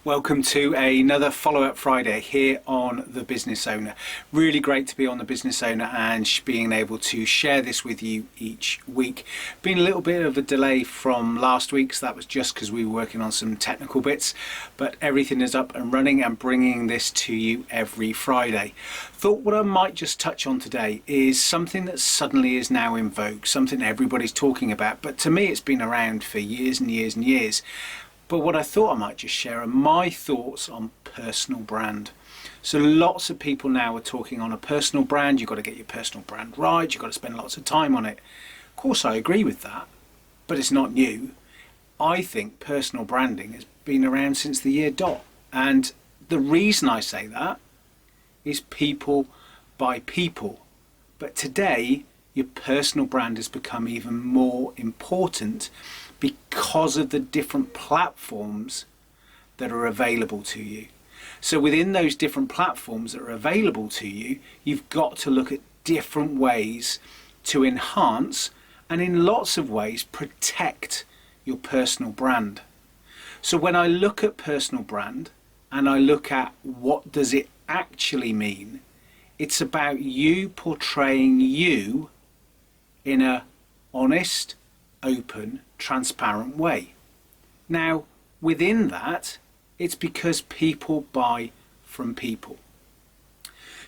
Welcome to another Follow-Up Friday here on The Business Owner. Really great to be on The Business Owner and being able to share this with you each week. Been a little bit of a delay from last week, so that was just because we were working on some technical bits, but everything is up and running and bringing this to you every Friday. Thought what I might just touch on today is something that suddenly is now in vogue, something everybody's talking about, but to me it's been around for years and years and years. But what I thought I might just share are my thoughts on personal brand. So lots of people now are talking on a personal brand. You've got to get your personal brand right. You've got to spend lots of time on it. Of course, I agree with that, but it's not new. I think personal branding has been around since the year dot. And the reason I say that is people buy people. But today, your personal brand has become even more important because of the different platforms that are available to you. So within those different platforms that are available to you, you've got to look at different ways to enhance and in lots of ways protect your personal brand. So when I look at personal brand and I look at what does it actually mean, it's about you portraying you in a honest, open, transparent way. Now, within that, it's because people buy from people.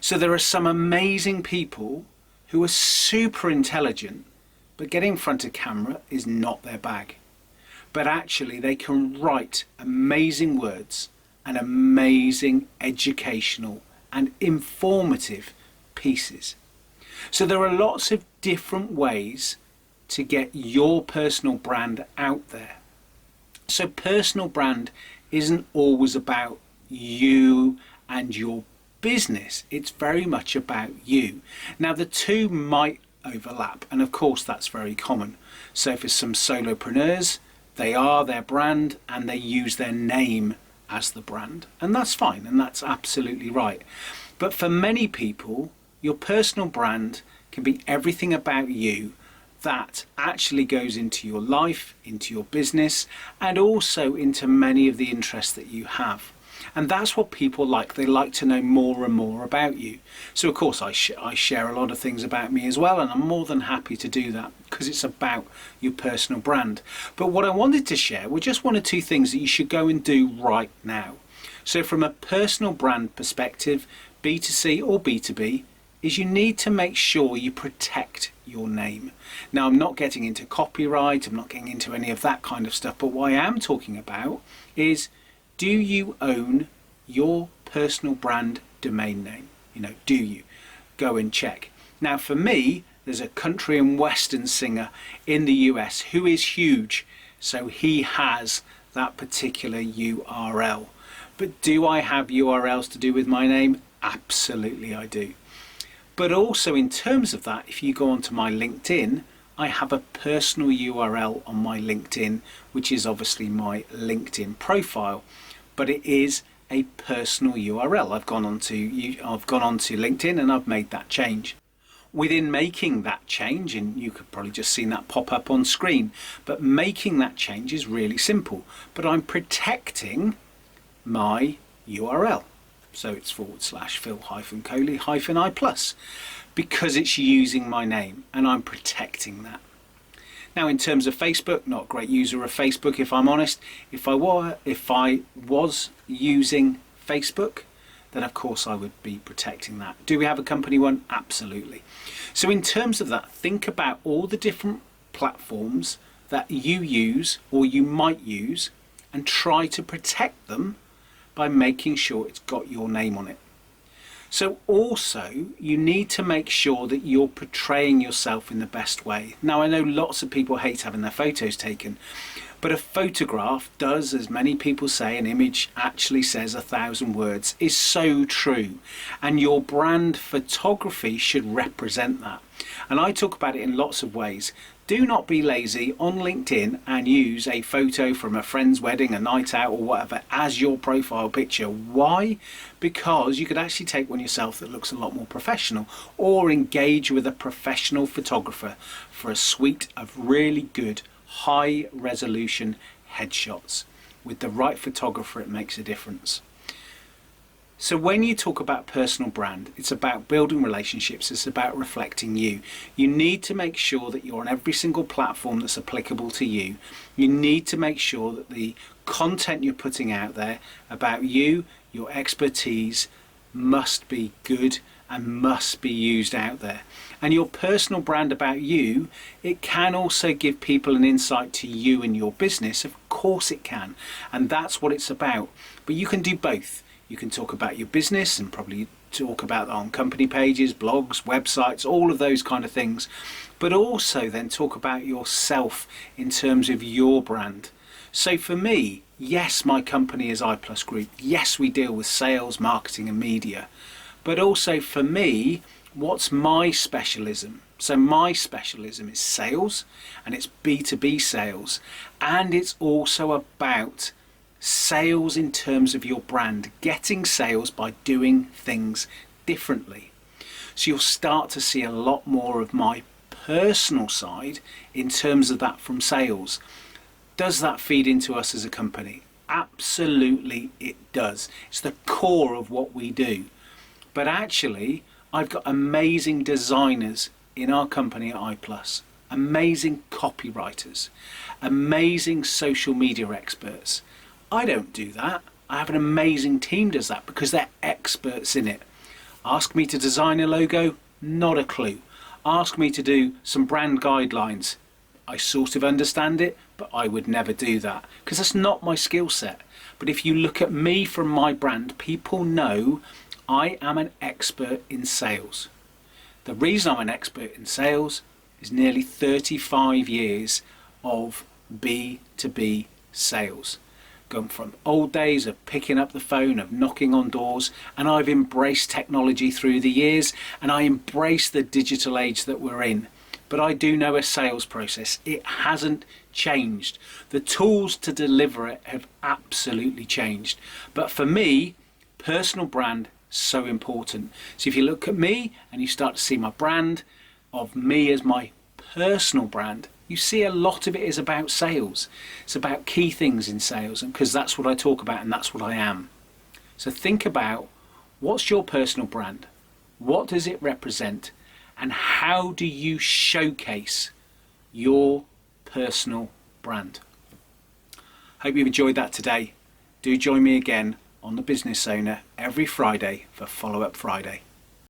So there are some amazing people who are super intelligent, but getting in front of camera is not their bag. But actually, they can write amazing words and amazing educational and informative pieces. So there are lots of different ways to get your personal brand out there. So personal brand isn't always about you and your business. It's very much about you. Now the two might overlap, and of course that's very common. So for some solopreneurs, they are their brand and they use their name as the brand, and that's fine and that's absolutely right. But for many people, your personal brand can be everything about you that actually goes into your life, into your business, and also into many of the interests that you have. And that's what people like. They like to know more and more about you. So of course I share a lot of things about me as well, and I'm more than happy to do that because it's about your personal brand. But what I wanted to share were just one or two things that you should go and do right now. So from a personal brand perspective, B2C or B2B, is you need to make sure you protect your name. Now, I'm not getting into copyright, I'm not getting into any of that kind of stuff, but what I am talking about is, do you own your personal brand domain name? Do you? Go and check. Now, for me, there's a country and western singer in the US who is huge, so he has that particular URL. But do I have URLs to do with my name? Absolutely I do. But also in terms of that, if you go onto my LinkedIn, I have a personal URL on my LinkedIn, which is obviously my LinkedIn profile, but it is a personal URL. I've gone onto LinkedIn and I've made that change. Within making that change, and you could probably just seen that pop up on screen, but making that change is really simple, but I'm protecting my URL. So it's /Phil-Coley-I+, because it's using my name and I'm protecting that. Now in terms of Facebook, not a great user of Facebook if I'm honest. If I was using Facebook, then of course I would be protecting that. Do we have a company one? Absolutely. So in terms of that, think about all the different platforms that you use or you might use and try to protect them by making sure it's got your name on it. So also you need to make sure that you're portraying yourself in the best way. Now I know lots of people hate having their photos taken, but a photograph does, as many people say, an image actually says 1,000 words, is so true. And your brand photography should represent that. And I talk about it in lots of ways. Do not be lazy on LinkedIn and use a photo from a friend's wedding, a night out or whatever as your profile picture. Why? Because you could actually take one yourself that looks a lot more professional, or engage with a professional photographer for a suite of really good high resolution headshots. with the right photographer, it makes a difference. So when you talk about personal brand, it's about building relationships, it's about reflecting you. You need to make sure that you're on every single platform that's applicable to you. You need to make sure that the content you're putting out there about you, your expertise, must be good and must be used out there. And your personal brand about you, it can also give people an insight to you and your business. Of course it can. And that's what it's about. But you can do both. You can talk about your business and probably talk about that on company pages, blogs, websites, all of those kind of things. But also then talk about yourself in terms of your brand. So for me, yes, my company is iPlus Group. Yes, we deal with sales, marketing and media. But also for me, what's my specialism? So my specialism is sales, and it's B2B sales. And it's also about sales in terms of your brand, getting sales by doing things differently. So you'll start to see a lot more of my personal side in terms of that from sales. Does that feed into us as a company? Absolutely it does. It's the core of what we do. But actually, I've got amazing designers in our company at iPlus, amazing copywriters, amazing social media experts. I don't do that. I have an amazing team does that because they're experts in it. Ask me to design a logo, not a clue. Ask me to do some brand guidelines. I sort of understand it, but I would never do that because that's not my skill set. But if you look at me from my brand, people know I am an expert in sales. The reason I'm an expert in sales is nearly 35 years of B2B sales. Gone from old days of picking up the phone, of knocking on doors, and I've embraced technology through the years, and I embrace the digital age that we're in. But I do know a sales process. It hasn't changed. The tools to deliver it have absolutely changed. But for me, personal brand, so important. So if you look at me and you start to see my brand of me as my personal brand, you see a lot of it is about sales. It's about key things in sales, and because that's what I talk about and that's what I am. So think about, what's your personal brand? What does it represent? And how do you showcase your personal brand? Hope you've enjoyed that today. Do join me again on The Business Owner every Friday for Follow Up Friday.